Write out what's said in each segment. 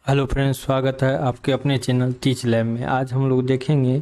Hello friends, स्वागत है आपके अपने चैनल टीच लैब में। आज हम लोग देखेंगे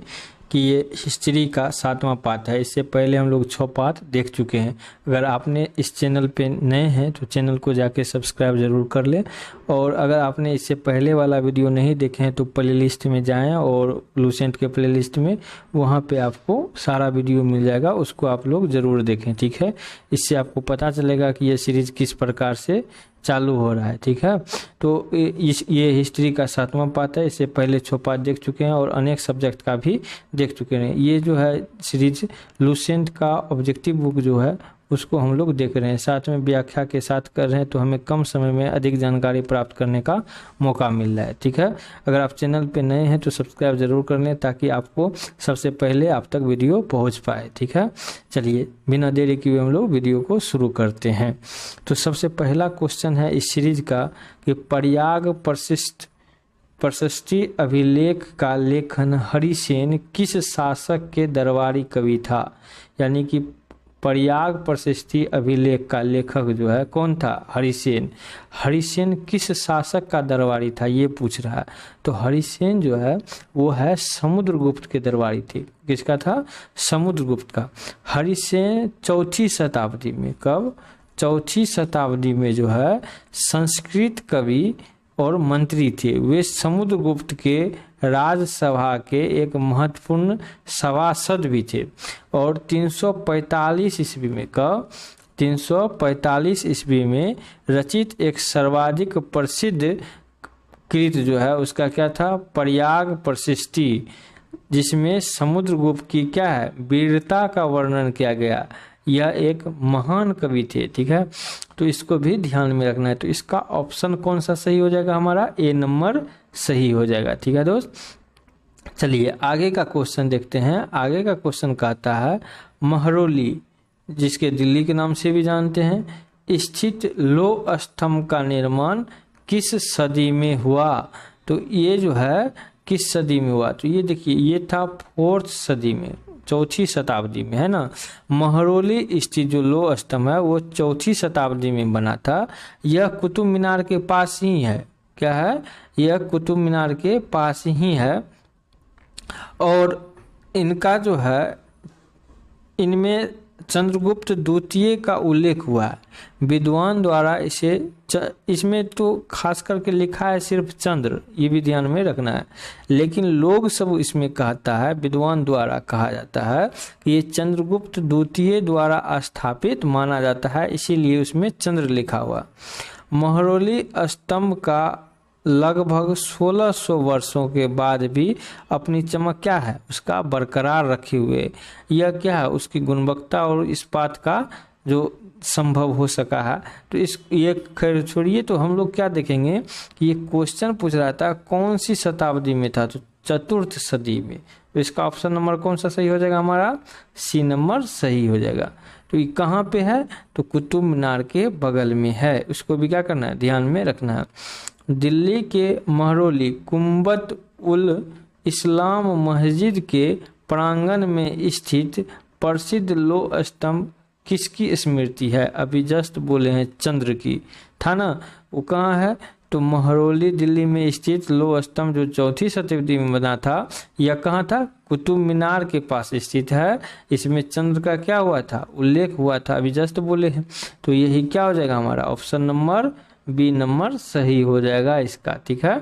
कि ये हिस्ट्री का 7वां पार्ट है। इससे पहले हम लोग 6 पार्ट देख चुके हैं। अगर आपने इस चैनल पे नए हैं तो चैनल को जाके सब्सक्राइब ज़रूर कर लें, और अगर आपने इससे पहले वाला वीडियो नहीं देखे हैं तो प्लेलिस्ट में जाएं और लूसेंट के प्लेलिस्ट में वहाँ पे आपको सारा वीडियो मिल जाएगा, उसको आप लोग ज़रूर देखें। ठीक है, इससे आपको पता चलेगा कि ये सीरीज़ किस प्रकार से चालू हो रहा है। ठीक है, तो ये हिस्ट्री का 7वां पार्ट है। इससे पहले 6 पार्ट देख चुके हैं और अनेक सब्जेक्ट का भी देख चुके हैं। ये जो है सीरीज लूसेंट का ऑब्जेक्टिव बुक जो है उसको हम लोग देख रहे हैं, साथ में व्याख्या के साथ कर रहे हैं, तो हमें कम समय में अधिक जानकारी प्राप्त करने का मौका मिल रहा है। ठीक है, अगर आप चैनल पे नए हैं तो सब्सक्राइब ज़रूर कर लें ताकि आपको सबसे पहले आप तक वीडियो पहुंच पाए। ठीक है, चलिए बिना देरी किए हम लोग वीडियो को शुरू करते हैं। तो सबसे पहला क्वेश्चन है इस सीरीज का कि प्रयाग प्रशस्ति अभिलेख का लेखन हरिसेन किस शासक के दरबारी कवि था। यानी कि प्रयाग प्रशस्ति अभिलेख का लेखक जो है कौन था? हरिसेन। हरिसेन किस शासक का दरबारी था ये पूछ रहा है। तो हरिसेन जो है वो है समुद्रगुप्त के दरबारी थे। किसका था? समुद्रगुप्त का। हरिसेन 4वीं शताब्दी में, कब? 4वीं शताब्दी में जो है संस्कृत कवि और मंत्री थे। वे समुद्रगुप्त के राजसभा के एक महत्वपूर्ण सभासद भी थे। और 345 ईस्वी में, कब? 345 ईस्वी में रचित एक सर्वाधिक प्रसिद्ध कृत जो है उसका क्या था? प्रयाग प्रशस्ति, जिसमें समुद्रगुप्त की क्या है? वीरता का वर्णन किया गया। यह एक महान कवि थे। ठीक है, तो इसको भी ध्यान में रखना है। तो इसका ऑप्शन कौन सा सही हो जाएगा? हमारा ए नंबर सही हो जाएगा। ठीक है दोस्त, चलिए आगे का क्वेश्चन देखते हैं। आगे का क्वेश्चन कहता है महरौली, जिसके दिल्ली के नाम से भी जानते हैं, स्थित लौह स्तंभ का निर्माण किस सदी में हुआ? तो ये जो है किस सदी में हुआ? तो ये देखिए, ये था 4th सदी में, 4वीं शताब्दी में, है ना। महरौली स्थित जो लौह स्तंभ है वो 4वीं शताब्दी में बना था। यह कुतुब मीनार के पास ही है। क्या है? यह कुतुब मीनार के पास ही है। और इनका जो है, इनमें चंद्रगुप्त द्वितीय का उल्लेख हुआ है विद्वान द्वारा। इसमें तो खास करके लिखा है सिर्फ चंद्र, ये भी ध्यान में रखना है। लेकिन लोग सब इसमें कहता है, विद्वान द्वारा कहा जाता है कि ये चंद्रगुप्त द्वितीय द्वारा स्थापित माना जाता है, इसीलिए उसमें चंद्र लिखा हुआ। महरौली स्तंभ का लगभग 1600 वर्षों के बाद भी अपनी चमक क्या है उसका बरकरार रखे हुए। यह क्या है? उसकी गुणवत्ता और इस्पात का जो संभव हो सका है। तो ये खैर छोड़िए, तो हम लोग क्या देखेंगे कि ये क्वेश्चन पूछ रहा था कौन सी शताब्दी में था? तो 4th सदी में। तो इसका ऑप्शन नंबर कौन सा सही हो जाएगा? हमारा सी नंबर सही हो जाएगा। तो ये कहाँ पे है? तो कुतुब मीनार के बगल में है। उसको भी क्या करना है? ध्यान में रखना है। दिल्ली के महरौली कुंबत उल इस्लाम मस्जिद के प्रांगण में स्थित प्रसिद्ध लौह स्तंभ किसकी स्मृति है? अभी जस्ट बोले हैं चंद्र की, था ना। वो कहाँ है? तो महरौली दिल्ली में स्थित लौह स्तंभ जो 4वीं शताब्दी में बना था, यह कहाँ था? कुतुब मीनार के पास स्थित है। इसमें चंद्र का क्या हुआ था? उल्लेख हुआ था, अभी जस्ट बोले हैं। तो यही क्या हो जाएगा? हमारा ऑप्शन नंबर बी नंबर सही हो जाएगा इसका। ठीक है,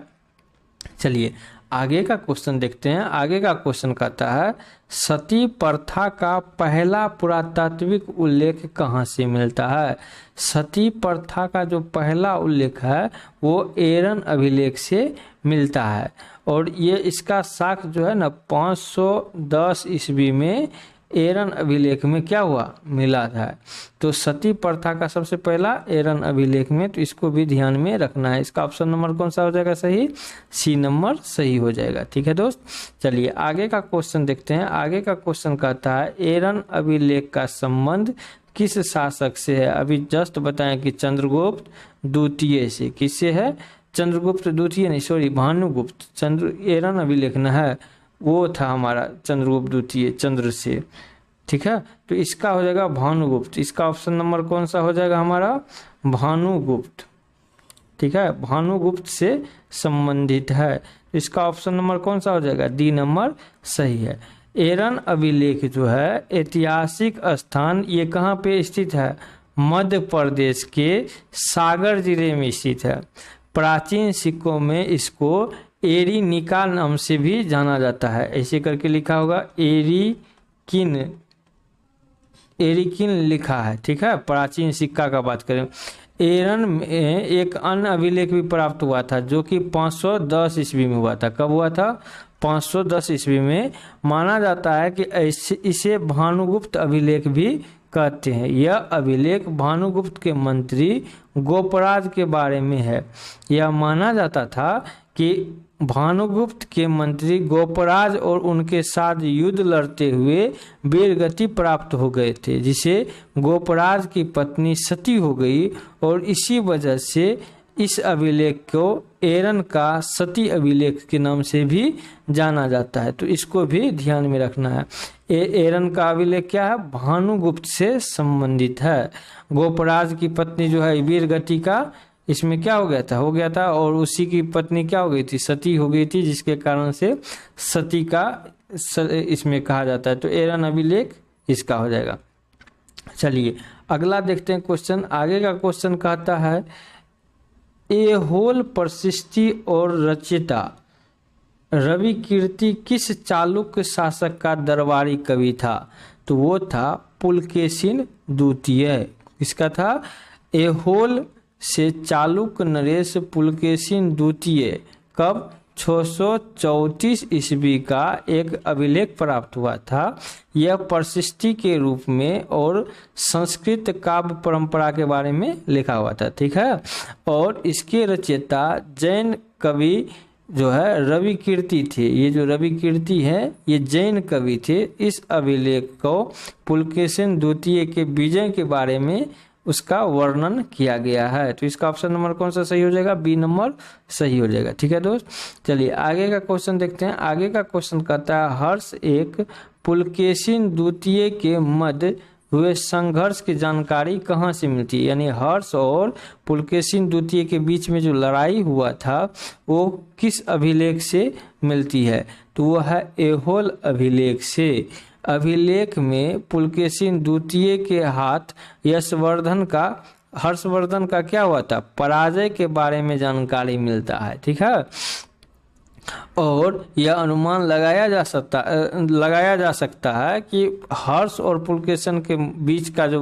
चलिए आगे का क्वेश्चन देखते हैं। आगे का क्वेश्चन कहता है सती प्रथा का पहला पुरातात्विक उल्लेख कहाँ से मिलता है? सती प्रथा का जो पहला उल्लेख है वो एरन अभिलेख से मिलता है। और ये इसका साक्ष्य जो है ना 510 ईस्वी में एरन अभिलेख में क्या हुआ? मिला था। तो सती प्रथा का सबसे पहला एरन अभिलेख में, तो इसको भी ध्यान में रखना है। इसका ऑप्शन नंबर कौन सा हो जाएगा सही? सी नंबर सही हो जाएगा। ठीक है दोस्त, चलिए आगे का क्वेश्चन देखते हैं। आगे का क्वेश्चन कहता है एरन अभिलेख का संबंध किस शासक से है? अभी जस्ट बताएं कि चंद्रगुप्त द्वितीय से। किससे है? चंद्रगुप्त द्वितीय नहीं, सॉरी, भानुगुप्त। एरन अभिलेख न है, वो था हमारा चंद्रगुप्त द्वितीय, चंद्र से। ठीक है, तो इसका हो जाएगा भानुगुप्त। इसका ऑप्शन नंबर कौन सा हो जाएगा? हमारा भानुगुप्त। ठीक है, भानुगुप्त से संबंधित है। इसका ऑप्शन नंबर कौन सा हो जाएगा, डी नंबर सही है। एरन अभिलेख जो है ऐतिहासिक स्थान ये कहाँ पे स्थित है, मध्य प्रदेश के सागर जिले में स्थित है। प्राचीन सिक्कों में इसको एरिनिका नाम से भी जाना जाता है, ऐसे करके लिखा होगा, एरिकिन लिखा है, ठीक है। प्राचीन सिक्का का बात करें, एरन में एक अन्य अभिलेख भी प्राप्त हुआ था जो कि 510 ईस्वी में हुआ था। कब हुआ था, 510 ईस्वी में। माना जाता है कि इसे भानुगुप्त अभिलेख भी कहते हैं। यह अभिलेख भानुगुप्त के मंत्री गोपराज के बारे में है। यह माना जाता था कि भानुगुप्त के मंत्री गोपराज और उनके साथ युद्ध लड़ते हुए वीरगति प्राप्त हो गए थे, जिसे गोपराज की पत्नी सती हो गई और इसी वजह से इस अभिलेख को एरन का सती अभिलेख के नाम से भी जाना जाता है। तो इसको भी ध्यान में रखना है। एरन का अभिलेख क्या है, भानुगुप्त से संबंधित है। गोपराज की पत्नी जो है वीरगति का इसमें क्या हो गया था और उसी की पत्नी क्या हो गई थी, सती हो गई थी, जिसके कारण से सती का इसमें कहा जाता है। तो एरन अभिलेख इसका हो जाएगा। चलिए अगला देखते हैं क्वेश्चन। आगे का क्वेश्चन कहता है ऐहोल प्रशिष्टि और रचयिता रवि कीर्ति किस चालुक्य शासक का दरबारी कवि था। तो वो था पुलकेशिन द्वितीय। किसका था, ऐहोल से चालुक्य नरेश पुलकेशिन द्वितीय कब 634 ईस्वी का एक अभिलेख प्राप्त हुआ था। यह प्रशिष्टि के रूप में और संस्कृत काव्य परंपरा के बारे में लिखा हुआ था, ठीक है। और इसके रचयिता जैन कवि जो है रवि कीर्ति थे। ये जो रवि कीर्ति है ये जैन कवि थे। इस अभिलेख को पुलकेशिन द्वितीय के विजय के बारे में उसका वर्णन किया गया है। तो इसका ऑप्शन नंबर कौन सा सही हो जाएगा, बी नंबर सही हो जाएगा, ठीक है दोस्त। चलिए आगे का क्वेश्चन देखते हैं। आगे का क्वेश्चन कहता है हर्ष एक पुलकेशिन द्वितीय के मध्य हुए संघर्ष की जानकारी कहाँ से मिलती है। यानी हर्ष और पुलकेशिन द्वितीय के बीच में जो लड़ाई हुआ था वो किस अभिलेख से मिलती है। तो वो है ऐहोल अभिलेख से। अभिलेख में पुलकेशिन द्वितीय के हाथ हर्षवर्धन का क्या हुआ था, पराजय के बारे में जानकारी मिलता है, ठीक है। और यह अनुमान लगाया जा सकता है कि हर्ष और पुलकेशिन के बीच का जो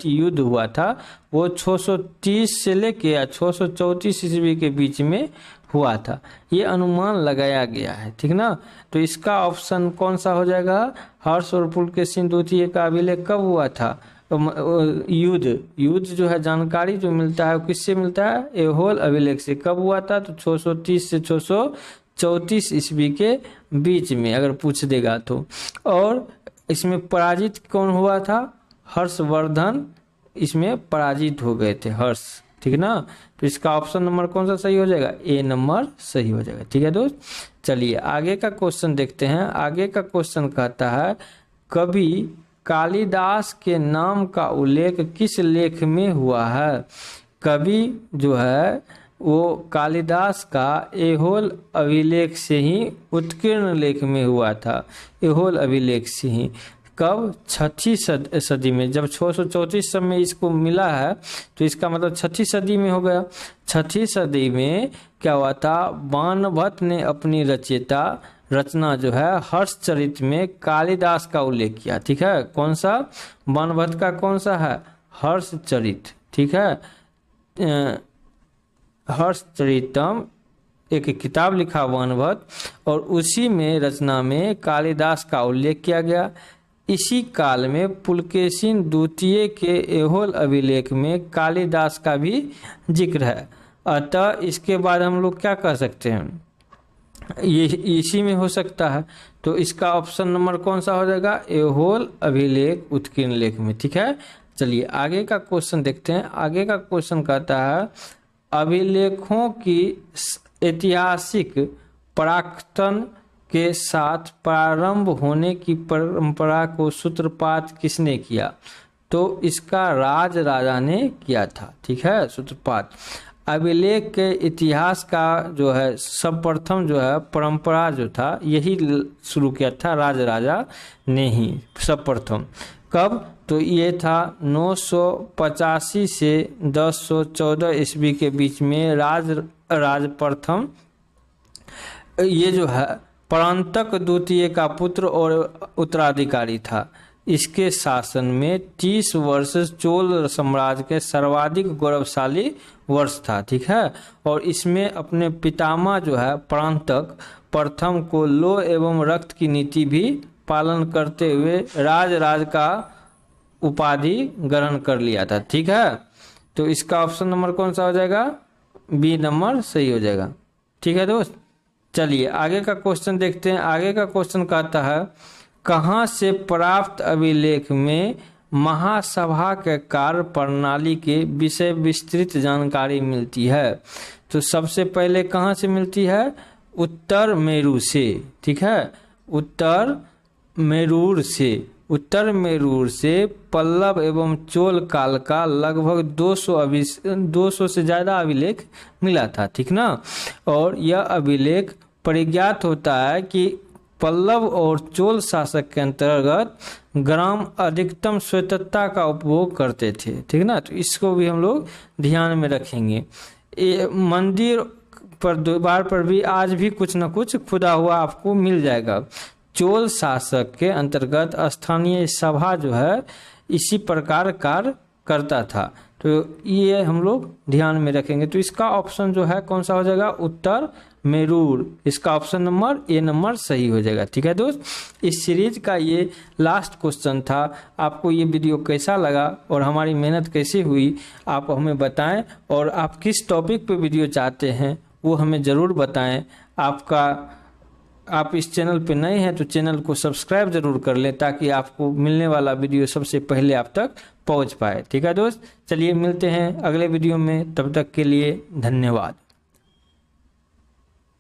युद्ध हुआ था वो 630 से लेके 634 ईस्वी के बीच में हुआ था। ये अनुमान लगाया गया है, ठीक ना। तो इसका ऑप्शन कौन सा हो जाएगा, हर्ष और पुलकेशिन द्वितीय का अभिलेख कब हुआ था, युद्ध जो है जानकारी जो मिलता है वो किससे मिलता है, ऐहोल अभिलेख से। कब हुआ था, तो 630 से 634 ईस्वी के बीच में अगर पूछ देगा तो। और इसमें पराजित कौन हुआ था, हर्षवर्धन इसमें पराजित हो गए थे, हर्ष, ठीक ना। तो इसका ऑप्शन नंबर कौन सा सही हो जाएगा, ए नंबर सही हो जाएगा, ठीक है दोस्त। चलिए आगे का क्वेश्चन देखते हैं। आगे का क्वेश्चन कहता है कवि कालिदास के नाम का उल्लेख किस लेख में हुआ है। कवि जो है वो कालिदास का ऐहोल अभिलेख से ही उत्कीर्ण लेख में हुआ था, ऐहोल अभिलेख से ही। कब, 6वीं सदी में, जब 634 में इसको मिला है तो इसका मतलब 6वीं सदी में हो गया। 6वीं सदी में क्या हुआ था, बाणभट्ट ने अपनी रचना जो है हर्षचरित में कालिदास का उल्लेख किया, ठीक है। कौन सा, बाणभट्ट का कौन सा है, हर्षचरित, ठीक है। हर्षचरितम एक किताब लिखा बाणभट्ट और उसी में रचना में कालिदास का उल्लेख किया गया। इसी काल में पुलकेशिन द्वितीय के ऐहोल अभिलेख में कालिदास का भी जिक्र है। अतः इसके बाद हम लोग क्या कर सकते हैं, ये इसी में हो सकता है। तो इसका ऑप्शन नंबर कौन सा हो जाएगा, ऐहोल अभिलेख उत्कीर्ण लेख में, ठीक है। चलिए आगे का क्वेश्चन देखते हैं। आगे का क्वेश्चन कहता है अभिलेखों की ऐतिहासिक पराक्तन के साथ प्रारंभ होने की परंपरा को सूत्रपात किसने किया। तो इसका राजा ने किया था, ठीक है, सूत्रपात। अभिलेख के इतिहास का जो है सर्वप्रथम जो है परंपरा जो था यही शुरू किया था राजराजा ने ही सर्वप्रथम। कब? तो ये था 985 से 1014 ईस्वी के बीच में राज प्रथम ये जो है परांतक द्वितीय का पुत्र और उत्तराधिकारी था। इसके शासन में 30 वर्ष चोल साम्राज्य के सर्वाधिक गौरवशाली वर्ष था, ठीक है। और इसमें अपने पितामह जो है परांतक प्रथम को लौह एवं रक्त की नीति भी पालन करते हुए राज का उपाधि ग्रहण कर लिया था, ठीक है। तो इसका ऑप्शन नंबर कौन सा हो जाएगा? बी नंबर सही हो जाएगा, ठीक है दोस्त। चलिए आगे का क्वेश्चन देखते हैं। आगे का क्वेश्चन कहता है कहाँ से प्राप्त अभिलेख में महासभा के कार्य प्रणाली के विषय विस्तृत जानकारी मिलती है? तो सबसे पहले कहाँ से मिलती है? उत्तर मेरू से, ठीक है। उत्तर मेरूर से पल्लव एवं चोल काल का लगभग 200 से ज़्यादा अभिलेख मिला था, ठीक ना। और यह अभिलेख परिज्ञात होता है कि पल्लव और चोल शासक के अंतर्गत ग्राम अधिकतम स्वायत्तता का उपभोग करते थे, ठीक ना। तो इसको भी हम लोग ध्यान में रखेंगे। ये मंदिर पर द्वार पर भी आज भी कुछ न कुछ खुदा हुआ आपको मिल जाएगा। चोल शासक के अंतर्गत स्थानीय सभा जो है इसी प्रकार कार्य करता था, तो ये हम लोग ध्यान में रखेंगे। तो इसका ऑप्शन जो है कौन सा हो जाएगा? उत्तर मेरूर। इसका ऑप्शन नंबर ए नंबर सही हो जाएगा, ठीक है दोस्त। इस सीरीज का ये लास्ट क्वेश्चन था। आपको ये वीडियो कैसा लगा और हमारी मेहनत कैसी हुई आप हमें बताएं, और आप किस टॉपिक पे वीडियो चाहते हैं वो हमें ज़रूर बताएं। आप इस चैनल पे नए हैं तो चैनल को सब्सक्राइब जरूर कर लें ताकि आपको मिलने वाला वीडियो सबसे पहले आप तक पहुंच पाए, ठीक है दोस्त। चलिए मिलते हैं अगले वीडियो में, तब तक के लिए धन्यवाद।